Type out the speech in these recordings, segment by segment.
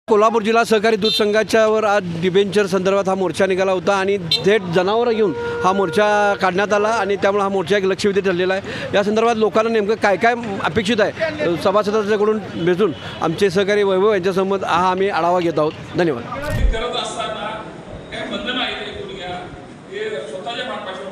कोल्हापूर जिल्हा सहकारी दूध संघाच्यावर आज डिबेंचर संदर्भात हा मोर्चा निघाला होता आणि थेट जनावरं घेऊन हा मोर्चा काढण्यात आला आणि त्यामुळे हा मोर्चा एक लक्षवेधी ठरलेला आहे। या संदर्भात लोकांना नेमकं काय काय अपेक्षित आहे सभासदांच्याकडून भेटून आमचे सहकारी वैभव यांच्यासमोर हा आम्ही आढावा घेत आहोत। धन्यवाद। करत असताना काय बंधन आहे ते दुनिया हे स्वतःच्या मार्गापासून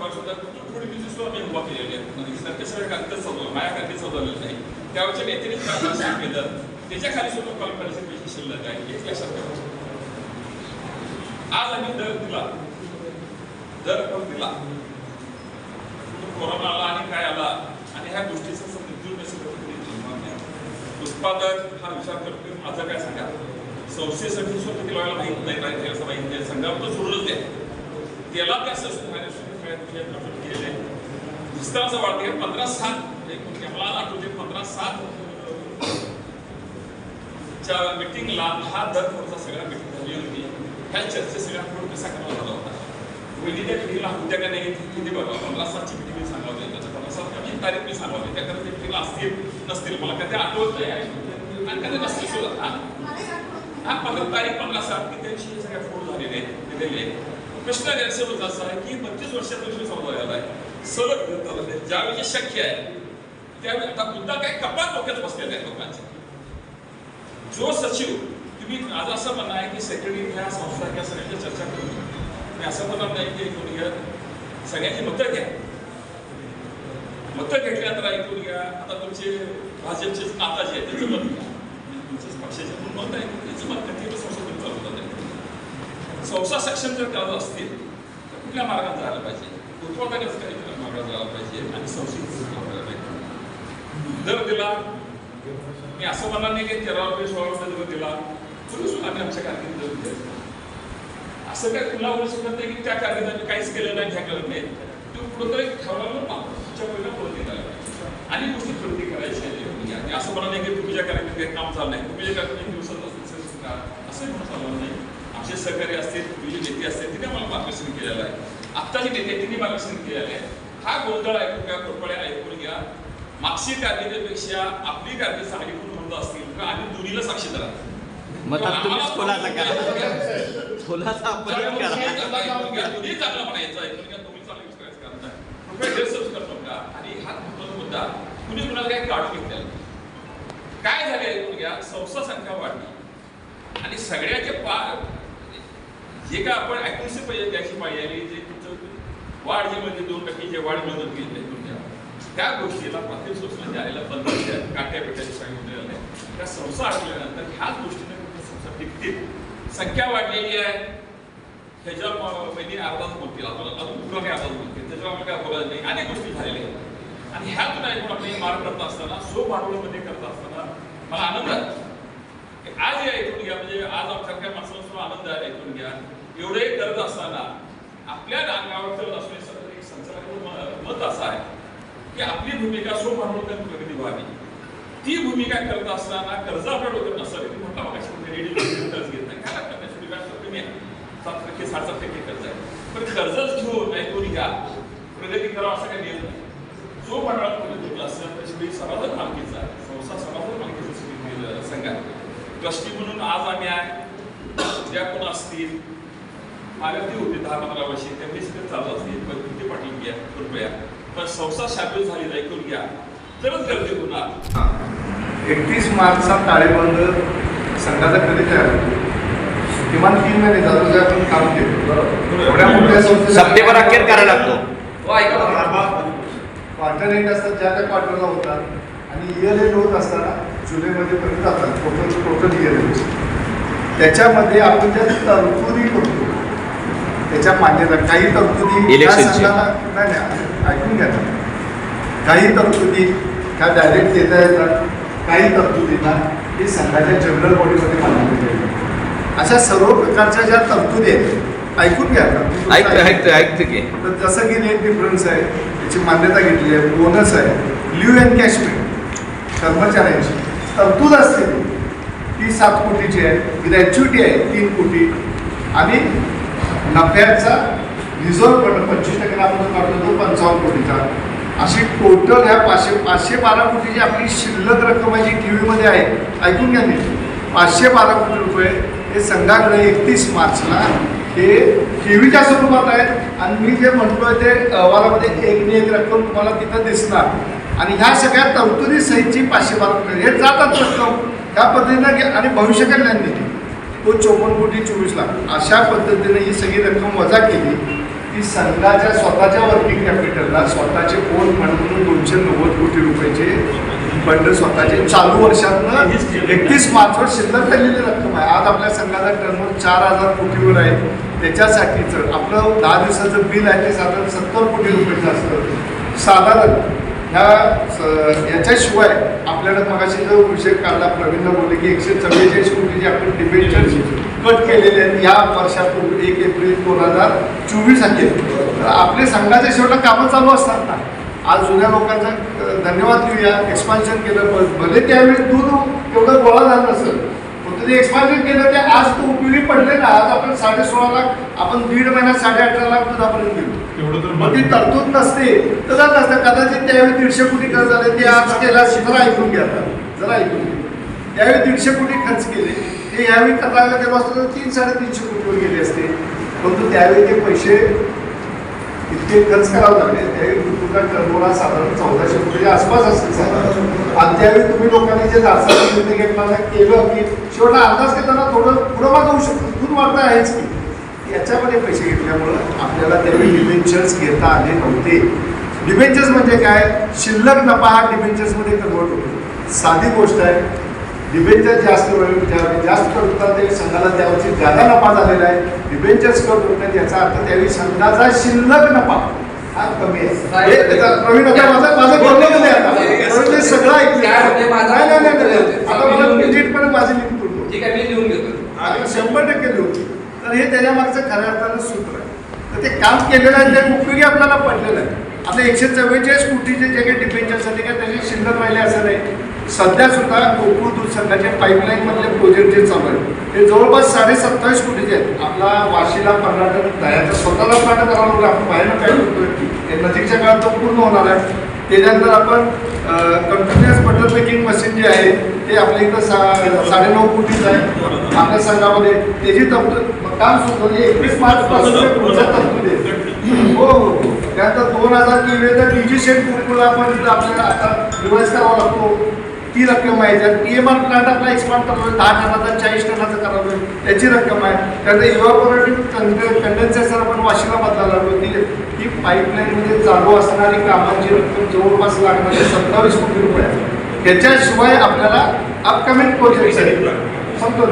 थोडी बिझनेस आम्ही उभा केलेली आहे। सारखे सगळे कागदच चालवलं माझ्या कागदी चालवलेलं नाही त्यावेळेच्या नेत्याने काम केलं त्याच्या खाली सुद्धा कॉन्फरन्स पैसे शिल्लक आहे एक लक्षात ठेवा। आज आम्ही दर दिला कोरोना आला आणि काय आला आणि ह्या गोष्टीचं उत्पादक हा विचार करतोय माझं काय सांगा संस्थेसाठी स्वतः तिला माहीत नाही पाहिजे असं माहिती नाही संघावर तर सोडूनच आहे त्याला त्या केलेले विस्ताराचं वाढते 15/7 मला आठवते 15/7 च्या मीटिंगला हा दर खर्चा सगळ्या मीटिंग झाली होती। ह्या चर्चे सगळ्या पुढे कसा करण्यात झाला होता पहिली त्या मीटिंगला उद्या का नाही किती बघा 15/7 मीटिंग मी सांगावली त्याच्या 15/7 कमी तारीख मी सांगावली त्या कारण मीटिंगला असतील नसतील मला कधी आठवत नाही आणि कधी नसतील सुद्धा हा 15 तारीख 15/7 की त्यांची सगळ्या फोड झालेले दिलेले प्रश्न गैरसमज असा आहे की 25 वर्षापूर्वी समजायला आहे सलग ज्यावेळी शक्य आहे त्यावेळी आता मुद्दा काय कपात डोक्यात बसलेला आहे लोकांचे जो सचिव तुम्ही आज असं म्हणा आहे की सेक्रेटरी ह्या संस्था किंवा सगळ्यांची चर्चा करून मी असं म्हणणार नाही की ऐकून घ्या सगळ्यांची मतं घ्या मतं घेतल्यानंतर ऐकून घ्या। आता तुमचे भाजपचे नाता जे आहे त्याचं मत घ्या तुमच्या पक्षाचे मत आहे त्याचं मत किती संशोधन चालू होतं संस्था सक्षम जर करत असतील तर कुठल्या मार्गात जायला पाहिजे उत्पादकाचं काही मार्गात जायला पाहिजे आणि संशोधन करायला पाहिजे। दर दिला मी असं म्हणणार नाही की 13 रुपये 16 रुपये दर दिला तरी सुद्धा आम्ही आमच्या कारकिर्दीत दिले असं काय तुला बोलू शकत नाही की त्या कारकिर्दीत आम्ही काहीच केलं नाही ह्या करत नाही तू कुठंतरी ठरवलं ना तुमच्या पहिला प्रगती करायला आणि गोष्टी प्रगती करायची आहे असं म्हणा नाही की तुम्ही ज्या कारकिर्दीत काम चाललं नाही तुम्ही ज्या कारकिर्दीत दिवसात असतील असंही म्हणून चाललं नाही। आमचे सहकारी असतील तुम्ही जे नेते असतील तिने आम्हाला मार्गदर्शन केलेलं आहे आत्ता जे नेते तिने मार्गदर्शन केलेलं आहे हा गोंधळ ऐकून घ्या कृपया ऐकून घ्या मागची कारकिर्दीपेक्षा आपली कारकीर्द चांगली कोण म्हणत असतील तर आम्ही दोन्हीला साक्षीदार आहोत। मग तुम्हीच खुलासा करा खुलासा आपण करा तुम्ही चांगला म्हणायचं ऐकून घ्या तुम्ही चांगलं विचारायचं कारण नाही कृपया गैरसमज करू नका आणि हा मुद्दा कुणी कुणाला काही काढून घेतलेला काय झाले ऐकून घ्या संस्था संख्या वाढली आणि सगळ्याचे जे काय आपण ऍक्युरेसी पाहिजे त्याची पाहिजे जे तुमचं वाढ जी म्हणजे 2% जे वाढ मदत केली त्या गोष्टीला प्रत्येक सूचना द्यायला बंद काट्या पेट्याची सांगितले झाले त्या संस्था आठवल्यानंतर ह्याच गोष्टीने संस्था टिकतील संख्या वाढलेली आहे त्याच्यावर पहिली अर्धाच बोलतील आपल्याला अजून पुढं काही अर्धाच बोलतील त्याच्यावर आपल्याला काय बोलायचं नाही अनेक गोष्टी झालेल्या आहेत आणि ह्यातून ऐकून आपण मार्ग करत असताना भांडवलमध्ये करत असताना मला आनंद आहे आज हे ऐकून घ्या म्हणजे आज आमच्यासारख्या माणसाला आनंद आहे ऐकून घ्या एवढे करत असताना आपल्या अंगावर असण्याचं एक संचालक मत असं आहे की आपली भूमिका भांडवल प्रगती व्हावी ती भूमिका करत असताना कर्ज आपल्या डोक्यात नसावी म्हटलं मग कर्ज घेत नाही काय करण्याची व्याज कमी आहे 7% 7% कर्ज आहे पण कर्जच घेऊन ऐकून घ्या प्रगती करावं असं काही नियम नाही भांडवल प्रगती असेल त्याची सभासद मालकीचा आहे संस्था सभासद मालकीचा संघ आहे ट्रस्टी म्हणून आज आम्ही आहे ज्या कोण असतील मागती होती 10-15 वर्षे त्यांनी सगळं चालू असतील पण किती पाटील घ्या कृपया पण संस्था शाबीर झाली ऐकून घ्या तरच गर्दी होणार। 31 मार्चचा ताळेबंद संघाचा कधी तयार होतो किमान 3 महिने जातो आपण काम केलं एवढ्या मोठ्या संस्थेला सप्टेंबर अखेर करायला लागतो क्वार्टर एंड असतात ज्या त्या क्वार्टरला होतात आणि इयर एंड होत असताना जुलैमध्ये पर्यंत जातात टोटल इयर एंड त्याच्यामध्ये आपण ज्या तरतुदी करतो त्याच्या मान्यता काही तरतुदी नाही ऐकून घ्या काही तरतुदी ह्या डायरेक्ट देता येतात काही तरतुदींना हे संघाच्या जनरल बॉडीमध्ये मान्यता येतात अशा सर्व प्रकारच्या ज्या तरतुदी आहेत ऐकून घ्या ऐकतो की तर जसं की रेट डिफरन्स आहे त्याची मान्यता घेतली आहे बोनस आहे लिव्ह एनकॅशमेंट कर्मचाऱ्यांची तरतूद असते ती 7 कोटीची आहे ग्रॅच्युटी आहे 3 कोटी आणि नफ्याचा रिझर्व्ह फंड 25% आपण काढतो तो 55 कोटीचा अशी टोटल ह्या 512 कोटीची आपली शिल्लक रक्कम जी ठेवीमध्ये आहे ऐकून घ्या नाही 512 कोटी रुपये हे संघाकडे 31 मार्चला हे ठेवीच्या स्वरूपात आहेत. आणि मी जे म्हणतोय ते अहवालामध्ये एक रक्कम तुम्हाला तिथं दिसणार. आणि ह्या सगळ्या तरतुदी सहितची 512 कोटी हे जातात रक्कम त्या पद्धतीनं. आणि भविष्य कल्याण निधी तो 54 कोटी 24 लाख अशा पद्धतीने ही सगळी रक्कम वजा केली की संघाच्या स्वतःच्या वर्किंग कॅपिटलला स्वतःचे ओन फंड म्हणून 290 कोटी रुपयाचे फंड स्वतःचे चालू वर्षातनं 31 मार्चवर शिल्लक राहिलेली रक्कम आहे. आज आपल्या संघाचा टर्नओव्हर 4000 कोटीवर आहे. त्याच्यासाठीचं आपलं 10 दिवसाचं बिल आहे ते साधारण 70 कोटी रुपयाचं असतं साधारण. याच्याशिवाय आपल्याला मगाशी जो विषय काढला प्रवीणला बोलले की 144 कोटीचे आपण डिबेंचर्स कट केलेले आहेत या वर्षापूर्वी 1 एप्रिल 2024 अखेर. तर आपले संघाच्या शेवटला कामं चालू असतात ना. आज जुन्या लोकांचा धन्यवाद देऊया. एक्सपान्शन केलं भले त्यावेळी दूध एवढं गोळा झालं नसेल पण ते एक्सपान्शन केलं ते आज तो उपयोगी पडले ना. आज आपण 16.5 लाख आपण 1.5 महिन्यात 18.5 लाख दुधापर्यंत गेलो. मग ती तरतूद नसते तर जात नसतं. कदाचित त्यावेळी 150 कोटी खर्च झाले ते आज केला. जरा ऐकून घ्या जरा ऐकून घ्या. त्यावेळी 150 कोटी खर्च केले ते यावेळी कथा केलं असतं तर 300-350 कोटीवर गेले असते. परंतु त्यावेळी ते पैसे इतके खर्च करावं लागले. त्यावेळी तुमचा टर्नओव्हर साधारण 1400 कोटीच्या आसपास असेल. आणि त्यावेळी तुम्ही लोकांनी जे जास्त निर्णय घेतला केलं की शेवटला अंदाज घेताना थोडं पुढं मागं होऊ शकतो. दूध वाढता आहेच की याच्यामध्ये पैसे घेतल्यामुळं आपल्याला त्यावेळी डिबेंचर्स घेता आले नव्हते. डिबेंचर्स म्हणजे काय शिल्लक नफा हा डिबेंचर्समध्ये कन्वर्ट होतो. साधी गोष्ट आहे. डिबेंचर जास्त जास्त कट होतात ते संघाला त्यावरची जादा नफा झालेला आहे. डिबेंचर्स कट होत नाहीत याचा अर्थ त्यावेळी संघाचा शिल्लक नफा हा कमी आहे. प्रवीण आता माझं बोलणं नाही आता प्रवीण सगळं ऐकलं. आता मला निश्चितपणे माझी लिंक करतो. ठीक आहे मी लिहून घेतो. 100% लिहून. तर हे त्याच्या मागचं खऱ्या अर्थानं सूत्र आहे. तर ते काम केलेलं आहे ते उपयोगी आपल्याला पडलेलं आहे. आता 144 कोटीचे जे काही डिबेंचर्स काय त्याचे शिल्लक राहिले असं नाही. सध्या सुद्धा गोकुळ दूध संघाचे पाईपलाईन मधले प्रोजेक्ट जे चालू आहे ते जवळपास 27.5 कोटीचे आहेत. आपला वाशीला 15 टन दह्याचा स्वतःला प्लांट करावा लागला. आपण बाहेरनं काय करतोय नजीकच्या काळात तो पूर्ण होणार आहे. त्याच्यानंतर आपण कंटिन्युअस बटर मेकिंग मशीन जे आहे ते आपल्या इथं 9.5 कोटीचं आहे आपल्या संघामध्ये. त्याची काम सुरू झाली 21 मार्च पासून हो हो. त्यानंतर 2000 केले तर डीजी शेट कुरकुला आपण तिथं आपल्याला आता रिवाईज करावा लागतो. ती रक्कम आहे. ज्यात PMR प्लांट आपला एक्सपांड करावा 10 टनाचा 40 टनाचा करावा त्याची रक्कम आहे. त्यानंतर इव्हॅपोरेटिव्ह कंडेन्सेटर आपण वाशीला बदलायला लागलो. ती पाईपलाईनमध्ये चालू असणारी कामाची रक्कम जवळपास लागणारे 27 कोटी रुपये आहे. त्याच्याशिवाय आपल्याला अपकमिंग प्रोजेक्ट आहेत समजतो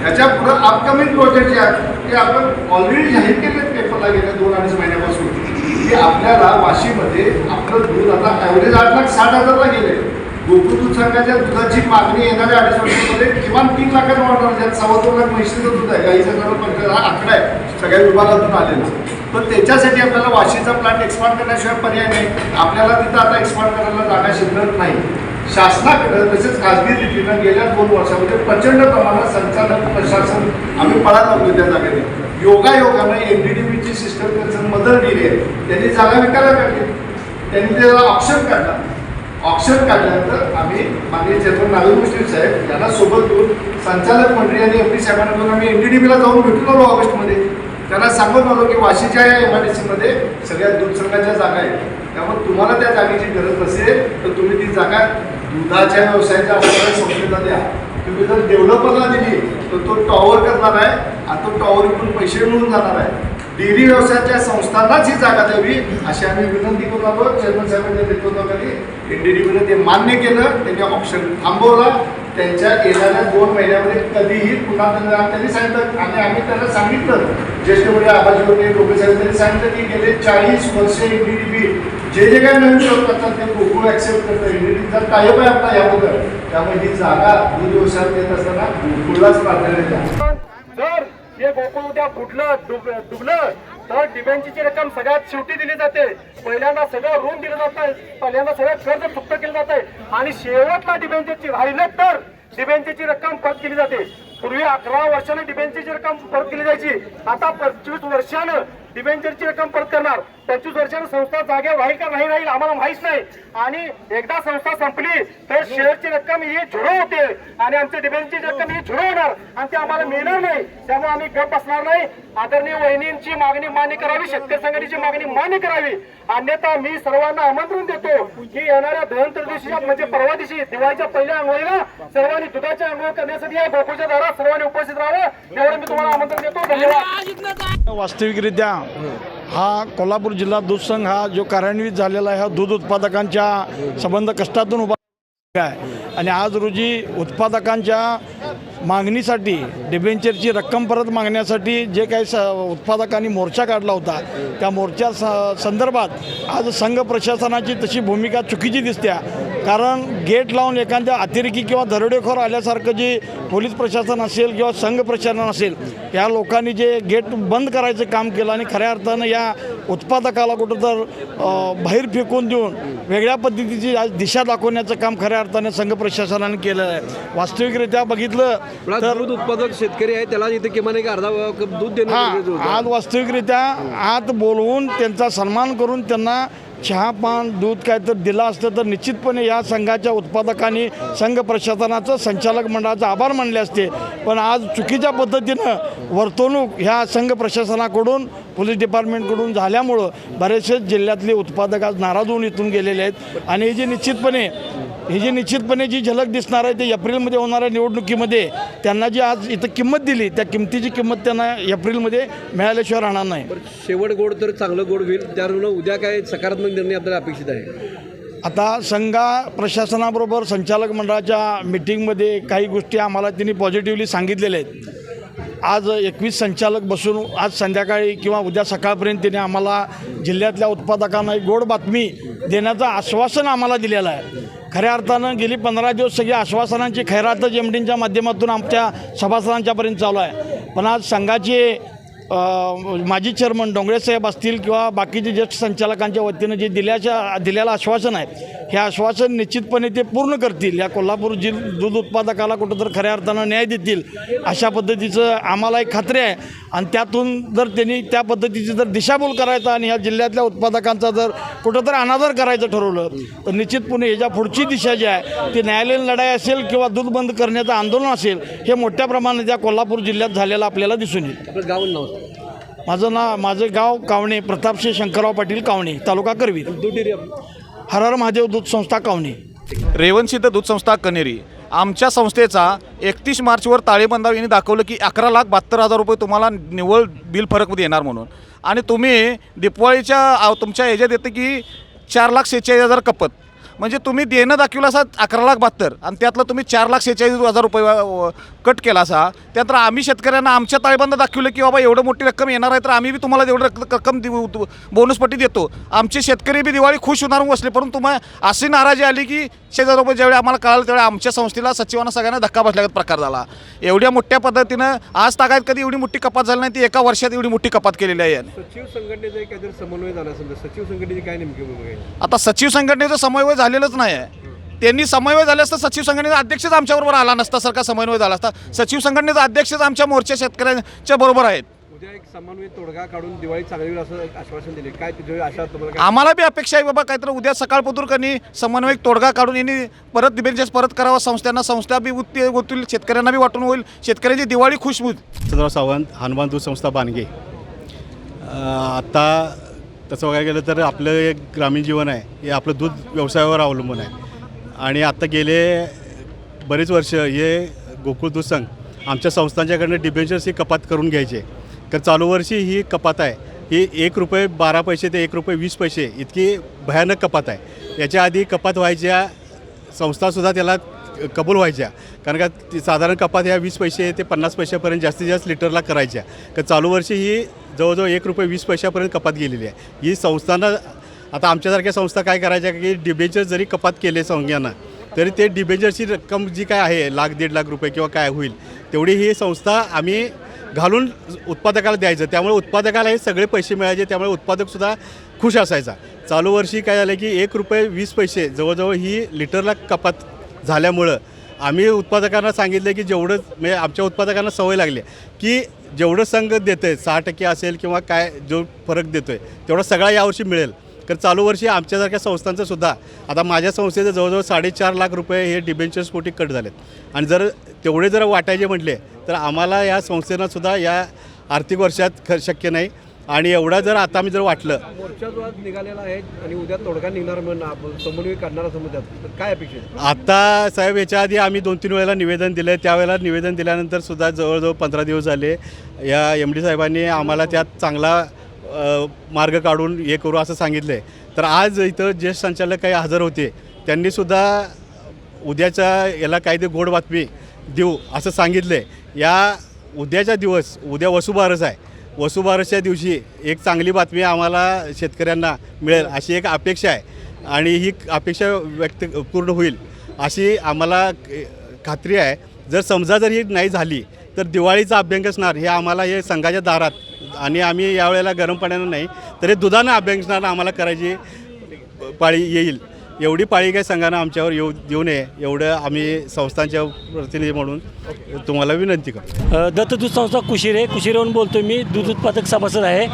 ह्याच्या पुढं अपकमिंग प्रोजेक्ट जे आहेत ते आपण ऑलरेडी जाहीर केले पेपरला गेल्या 2-2.5 महिन्यापासून की आपल्याला वाशीमध्ये आपलं दूध आता ॲव्हरेज 8,60,000ला गेले. गोकुळ दूध संघाच्या दुधाची मागणी येणाऱ्या 2.5 वर्षामध्ये किमान 3 लाखात वाढणार. ज्यात 2.25 लाख म्हशीचं दूध आहे. गाईचं जवळ 15 हा आकडा आहे सगळ्या विभागातून आलेला. पण त्याच्यासाठी आपल्याला वाशीचा प्लांट एक्सपांड करण्याशिवाय पर्याय नाही. आपल्याला तिथं आता एक्सपांड करायला जागा शिल्लक नाही. शासनाकडं तसेच खाजगी रीतीनं गेल्या 2 वर्षामध्ये प्रचंड प्रमाणात संचालक प्रशासन आम्ही पळायला लागलो त्या जागेने. योगायोगानं NDDBची सिस्टम त्यांचं मदर दिली आहे. त्यांनी जागा विकायला काढली. त्यांनी त्याला ऑप्शन काढला. ऑप्शन काढल्यानंतर आम्ही माननीय चेअरमन नागरिक मुश्रीफ साहेब यांना सोबत घेऊन संचालक मंडळी आणि MP साहेबांना घेऊन आम्ही NDDBला जाऊन भेटून आलो ऑगस्टमध्ये. त्यांना सांगून आलो की वाशीच्या या MIDCमध्ये सगळ्या दूध संघाच्या जागा आहेत. त्यामुळे तुम्हाला त्या जागेची गरज नसेल तर तुम्ही ती जागा दुधाच्या व्यवसायाच्या संस्थेला द्या. तुम्ही जर डेव्हलपरला दिली तर तो टॉवर करणार आहे आणि तो टॉवर विकून पैसे मिळून जाणार आहे. डेअरी व्यवसायाच्या संस्थांनाच ही जागा द्यावी अशी आम्ही विनंती करून आलो. चेअरमन साहेबांच्या नेतृत्वाखाली NDDBने ते मान्य केलं. त्यांनी ऑप्शन थांबवला. त्यांच्या येणाऱ्या 2 महिन्यामध्ये कधीही पुन्हा त्यांनी सांगितलं आणि आम्ही त्यांना सांगितलं ज्येष्ठ म्हणजे आबाजी होते लोक साहेब त्यांनी सांगितलं की गेले 40 वर्षे NDDB जे काय नवीन प्रयोग करतात ते गोकुळ ॲक्सेप्ट करतं. NDDBचा टायप आहे आपला याबद्दल. त्यामुळे ही जागा दूध व्यवसायात येत असताना गोकुळलाच प्राधान्य द्या. जर हे गोकुळ उद्या फुटलं डुबलं तर डिबेंचरची रक्कम सगळ्यात शेवटी दिली जाते. पहिल्यांदा सगळं ऋण दिलं जात आहे. पहिल्यांदा सगळं कर्ज चुकतं केलं जात आहे आणि शेवटला डिबेंचरची राहिलं तर डिबेंचरची रक्कम परत केली जाते. पूर्वी 11 वर्षानं डिबेंचरची रक्कम परत केली जायची. आता 25 वर्षानं डिबेंचरची रक्कम परत करणार. 25 वर्षांनी संस्था जागे राहील का नाही राहील आम्हाला माहित नाही. आणि एकदा संस्था संपली तर शेअरची रक्कम ही झिरो होते आणि आमच्या डिबेंचरची रक्कम ही झिरो होणार आणि ते आम्हाला मिळणार नाही. त्यामुळे आम्ही गप बसणार नाही. आदरणीय वहिनींची मागणी मान्य करावी, शेतकरी संघटनेची मागणी मान्य करावी. अन्यथा मी सर्वांना आमंत्रण देतो की येणाऱ्या धनत्रयोदशीच्या म्हणजे परवा दिवशी दिवाळीच्या पहिल्या अंघोळीला सर्वांनी दुधाच्या अंघोळ करण्यासाठी या गोकुळच्या दारात सर्वांनी उपस्थित राहावं एवढं मी तुम्हाला आमंत्रण देतो. धन्यवाद. वास्तविकरित्या हा कोल्हापूर जिल्हा दूध संघ हा जो कार्यान्वित झालेला आहे हा दूध उत्पादकांच्या संबंध कष्टातून उभा आहे आणि आज रोजी उत्पादकांच्या मागणीसाठी डिबेंचरची रक्कम परत मागण्यासाठी जे काही उत्पादकांनी मोर्चा काढला होता त्या मोर्चा संदर्भात आज संघ प्रशासनाची तशी भूमिका चुकीची दिसते. कारण गेट लावून एखाद्या अतिरेकी किंवा दरोडेखोर आल्यासारखं जे पोलीस प्रशासन असेल किंवा संघ प्रशासन असेल या लोकांनी जे गेट बंद करायचं काम केलं आणि खऱ्या अर्थानं या उत्पादकाला कुठं तर बाहेर फेकून देऊन वेगळ्या पद्धतीची आज दिशा दाखवण्याचं काम खऱ्या अर्थाने संघ प्रशासनाने केलं आहे. वास्तविकरित्या बघितलं तर दूध उत्पादक शेतकरी आहे त्याला इथे किमान एक अर्धा कप दूध देणं गरजेचं होतं. आज वास्तविकरित्या आत बोलवून त्यांचा सन्मान करून त्यांना चहा पान दूध काय तर दिलं असतं तर निश्चितपणे या संघाच्या उत्पादकांनी संघ प्रशासनाचं संचालक मंडळाचा आभार मानले असते. पण आज चुकीच्या पद्धतीनं वर्तवणूक ह्या संघ प्रशासनाकडून पोलीस डिपार्टमेंटकडून झाल्यामुळं बरेचसे जिल्ह्यातले उत्पादक आज नाराज होऊन इथून गेलेले आहेत. आणि ही जी निश्चितपणे जी झलक दिसणार आहे ते एप्रिलमध्ये होणाऱ्या निवडणुकीमध्ये त्यांना जी आज इथं किंमत दिली त्या किंमतीची किंमत त्यांना एप्रिलमध्ये मिळाल्याशिवाय राहणार नाही. शेवट गोड तर चांगलं गोड होईल त्यावरून उद्या काय सकारात्मक निर्णय आपल्याला अपेक्षित आहे. आता संघा प्रशासनाबरोबर संचालक मंडळाच्या मीटिंगमध्ये काही गोष्टी आम्हाला त्यांनी पॉझिटिव्हली सांगितलेल्या आहेत. आज 21 संचालक बसून आज संध्याकाळी किंवा उद्या सकाळपर्यंत त्यांनी आम्हाला जिल्ह्यातल्या उत्पादकांना एक गोड बातमी देण्याचं आश्वासन आम्हाला दिलेलं आहे. खऱ्या अर्थानं गेली 15 दिवस सगळी आश्वासनांची खैरातच एमडींच्या माध्यमातून आमच्या सभासदांच्यापर्यंत चालू आहे. पण आज संघाचे माजी चेअरमन डोंगरे साहेब असतील किंवा बाकीचे ज्येष्ठ संचालकांच्या वतीनं जे दिलेलं आश्वासन आहे हे आश्वासन निश्चितपणे ते पूर्ण करतील. या कोल्हापूर दूध उत्पादकाला कुठं तर खऱ्या अर्थानं न्याय देतील अशा पद्धतीचं आम्हाला एक खात्री आहे. आणि त्यातून जर त्यांनी त्या पद्धतीची जर दिशाभूल करायचा आणि ह्या जिल्ह्यातल्या उत्पादकांचा जर कुठं तर अनादर करायचं ठरवलं तर निश्चितपणे ह्याच्या पुढची दिशा जी आहे ती न्यायालयीन लढाई असेल किंवा दूध बंद करण्याचं आंदोलन असेल हे मोठ्या प्रमाणात या कोल्हापूर जिल्ह्यात झालेलं आपल्याला दिसून येईल. आपलं गाव नाव माझं गाव कावणे, प्रतापसिंह शंकरराव पाटील कावणे, तालुका करवीर. दूध डेअरी हर हर महादेव दूध संस्था कावणे. रेवणसिद्ध दूध संस्था कनेरी आमच्या संस्थेचा 31 मार्चवर ताळेबंदावर यांनी दाखवलं की 11,72,000 रुपये तुम्हाला निव्वळ बिल फरकमध्ये येणार म्हणून. आणि तुम्ही दिवाळीच्या तुमच्या ह्याच्यात येतं की 4,46,000 कपत म्हणजे तुम्ही देणं दाखवलं असा 11,72,000 आणि त्यातलं तुम्ही 4,46,000 रुपये कट केला असा. त्यानंतर आम्ही शेतकऱ्यांना आमच्या ताळेबंद दाखवलं की बाबा एवढं मोठी रक्कम येणार आहे तर आम्ही बी तुम्हाला एवढं रक्कम बोनसपट्टी देतो. आमचे शेतकरी बी दिवाळी खुश होणार बसले. परंतु तुम्हाला अशी नाराजी आली की 6,000 रुपये ज्यावेळी आम्हाला कळालं त्यावेळी आमच्या संस्थेला सचिवांना सगळ्यांना धक्का बसल्यागत प्रकार झाला. एवढ्या मोठ्या पद्धतीनं आज तागायत कधी एवढी मोठी कपात झाली नाही ती एका वर्षात एवढी मोठी कपात केलेली आहे. सचिव संघटनेचा काहीतरी समन्वय झाला असेल तर सचिव संघटनेची काय नेमकी भूमिका आहे? आता सचिव संघटनेचा समन्वय झालेलंच नाही आहे. त्यांनी समन्वय झाले असता सचिव संघटनेचा अध्यक्षच आमच्याबरोबर आला नसता. सारखा समन्वय झाला असता. सचिव संघटनेचा अध्यक्षच आमच्या मोर्चा शेतकऱ्यांच्या बरोबर आहेत. उद्या एक समन्वय तोडगा काढून दिवाळी चांगली होईल असं आश्वासन दिले. काय तुझी आशा तुम्हाला काय? आम्हाला बी अपेक्षा आहे बाबा काहीतरी उद्या सकाळपतूरकनी समन्वय तोडगा काढून यांनी परत डिबेंचर्स परत करावा. संस्था बी होतील, शेतकऱ्यांना बी वाटून होईल, शेतकऱ्यांची दिवाळी खुश होईल. सदाराव सावंत, हनुमान दूध संस्था बानगे. आत्ता तसं बघायला गेलं तर आपलं ग्रामीण जीवन आहे हे आपलं दूध व्यवसायावर अवलंबून आहे. आणि आत्ता गेले बरेच वर्ष हे गोकुळ दूध संघ आमच्या संस्थांच्याकडनं डिबेंचर्स ही कपात करून घ्यायचे. तर चालू वर्षी ही कपात आहे ही ₹1.12 ते ₹1.20 इतकी भयानक कपात आहे. याच्या आधी कपात व्हायच्या संस्थासुद्धा त्याला कबूल व्हायच्या कारण का साधारण कपात ह्या 20 पैसे ते 50 पैशापर्यंत जास्तीत जास्त लिटरला करायच्या. तर चालू वर्षी ही जवळजवळ ₹1.20 कपात गेलेली आहे. ही संस्थांना आता आमच्यासारख्या संस्था काय करायच्या की डिबेंचर जरी कपात केले संघांना तरी ते डिबेंचरची रक्कम जी काय आहे ₹1,00,000-1.5 लाख रुपये किंवा काय होईल तेवढी ही संस्था आम्ही घालून उत्पादकाला द्यायचं. त्यामुळे उत्पादकाला हे सगळे पैसे मिळायचे. त्यामुळे उत्पादकसुद्धा खुश असायचा. चालू वर्षी काय झालं की ₹1.20 जवळजवळ ही लिटरला कपात झाल्यामुळं आम्ही उत्पादकांना सांगितले की जेवढं म्हणजे आमच्या उत्पादकांना सवय लागली की जेवढं संघ देतं आहे 6% असेल किंवा काय जो फरक देतो आहे तेवढा सगळा यावर्षी मिळेल. तर चालू वर्षी आमच्यासारख्या संस्थांचं सुद्धा आता माझ्या संस्थेचं जवळजवळ 4.5 लाख रुपये हे डिबेंचर्सपोटी कट झालेत आणि जर तेवढे जर वाटायचे म्हटले तर आम्हाला या संस्थेनंसुद्धा या आर्थिक वर्षात शक्य नाही. आणि एवढा जर आता आम्ही जर वाटलं मोर्चा जो आज निघालेला आहे आणि उद्या तोडगा निघणार म्हणून समन्वय काढणारा समुदाय तर काय अपेक्षित आहे? आता साहेब याच्या आधी आम्ही 2-3 वेळेला निवेदन दिलं आहे. त्यावेळेला निवेदन दिल्यानंतर सुद्धा जवळजवळ 15 दिवस झाले. या MD साहेबांनी आम्हाला त्यात चांगला मार्ग काढून हे करू असं सांगितलं आहे. तर आज इथं ज्येष्ठ संचालक काही हजर होते त्यांनीसुद्धा उद्याच्या याला काही ते गोड बातमी देऊ असं सांगितलं आहे. या उद्याच्या दिवस उद्या वसुबारस आहे. वसुबारसच्या दिवशी एक चांगली बातमी आम्हाला शेतकऱ्यांना मिळेल अशी एक अपेक्षा आहे आणि ही अपेक्षा व्यक्त पूर्ण होईल अशी आम्हाला खात्री आहे. जर समजा जर ही नाही झाली तर दिवाळीचा अभ्यंग असणार हे आम्हाला हे संघाच्या दारात आणि आम्ही यावेळेला गरम पाण्यानं नाही तर हे दुधानं अभ्यंगस्नान आम्हाला करायची पाळी येईल. एवढी पाळी काही संघानं आमच्यावर देऊ नये एवढं आम्ही संस्थांच्या प्रतिनिधी म्हणून तुम्हाला विनंती करतो. दत्त दूध संस्था कुशिरे कुशिरेहून बोलतो मी. दूध उत्पादक सभासद आहे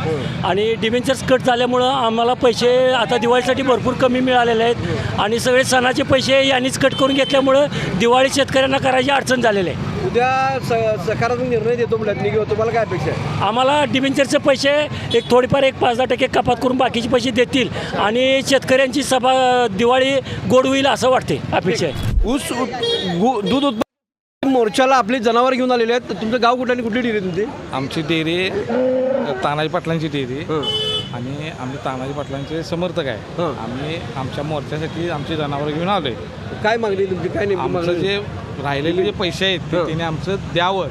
आणि डिबेंचर्स कट झाल्यामुळं आम्हाला पैसे आता दिवाळीसाठी भरपूर कमी मिळालेले आहेत आणि सगळे सणाचे पैसे यांनीच कट करून घेतल्यामुळं दिवाळी शेतकऱ्यांना करायची अडचण झालेली आहे. उद्या सकारात्मक निर्णय देतो म्हणत नाही किंवा तुम्हाला काय अपेक्षा आहे? आम्हाला डिबेंचरचे पैसे एक थोडेफार 5-10% कपात करून बाकीचे पैसे देतील आणि शेतकऱ्यांची सभा दिवाळी गोड होईल असं वाटते अपेक्षा आहे. दूध उत्पादन मोर्चाला आपली जनावर घेऊन आलेले आहेत. तर तुमचं गाव कुठं आणि कुठली डेअरी तुमची? आमची डेअरी तानाजी पाटलांची डेअरी आणि आम्ही तानाजी पाटलांचे समर्थक आहे. आम्ही आमच्या मोर्चासाठी आमची जनावर घेऊन आलोय. काय मागणी तुमची? काय नेमकी आमचं मागणी? जे राहिलेले जे पैसे आहेत ते त्याने आमचं द्यावं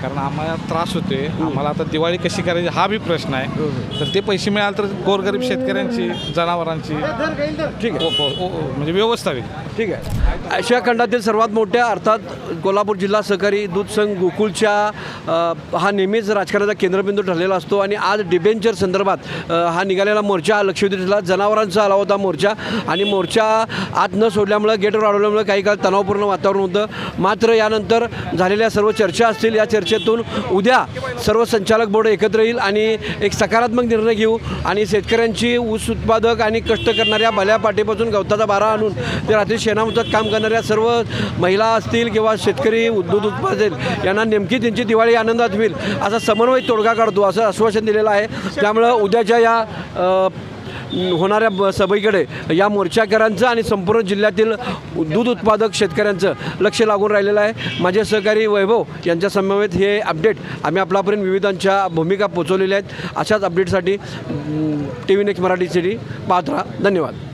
कारण आम्हाला त्रास होतोय. आम्हाला आता दिवाळी कशी करायची हा बी प्रश्न आहे. तर ते पैसे मिळाले तर गोरगरीब शेतकऱ्यांची जनावरांची ठीक आहे म्हणजे व्यवस्था होईल. ठीक आहे. आशिया खंडातील सर्वात मोठ्या अर्थात कोल्हापूर जिल्हा सहकारी दूध संघ गोकुळच्या हा नेहमीच राजकारणाचा केंद्रबिंदू ठरलेला असतो आणि आज डिबेंचर संदर्भात हा निघालेला मोर्चा लक्षवेधी ठरला. जनावरांचा आला होता मोर्चा आणि मोर्चा आत न सोडल्यामुळं गेटवर अडवल्यामुळं काही काळ तणावपूर्ण वातावरण होतं. मात्र यानंतर झालेल्या सर्व चर्चा असतील या चर्चेतून उद्या सर्व संचालक बोर्ड एकत्र येईल आणि एक सकारात्मक निर्णय घेऊ आणि शेतकऱ्यांची ऊस उत्पादक आणि कष्ट करणाऱ्या भल्या पाठीपासून गवताचा बारा आणून ते रात्री शेणामुतात काम करणाऱ्या सर्व महिला असतील किंवा शेतकरी दूध उत्पादक यांना नेमकी त्यांची दिवाळी आनंदात होईल असा समन्वय तोडगा काढतो असं आश्वासन दिलेलं आहे. त्यामुळं उद्याच्या या होणाऱ्या सभेकडे या मोर्चाकरांचं आणि संपूर्ण जिल्ह्यातील दूध उत्पादक शेतकऱ्यांचं लक्ष लागून राहिलेलं आहे. माझे सहकारी वैभव यांच्या समवेत हे अपडेट आम्ही आपल्यापर्यंत विविधांच्या भूमिका पोचवलेल्या आहेत. अशाच अपडेटसाठी TV नेक्स्ट मराठी सिटी पाहत राहा. धन्यवाद.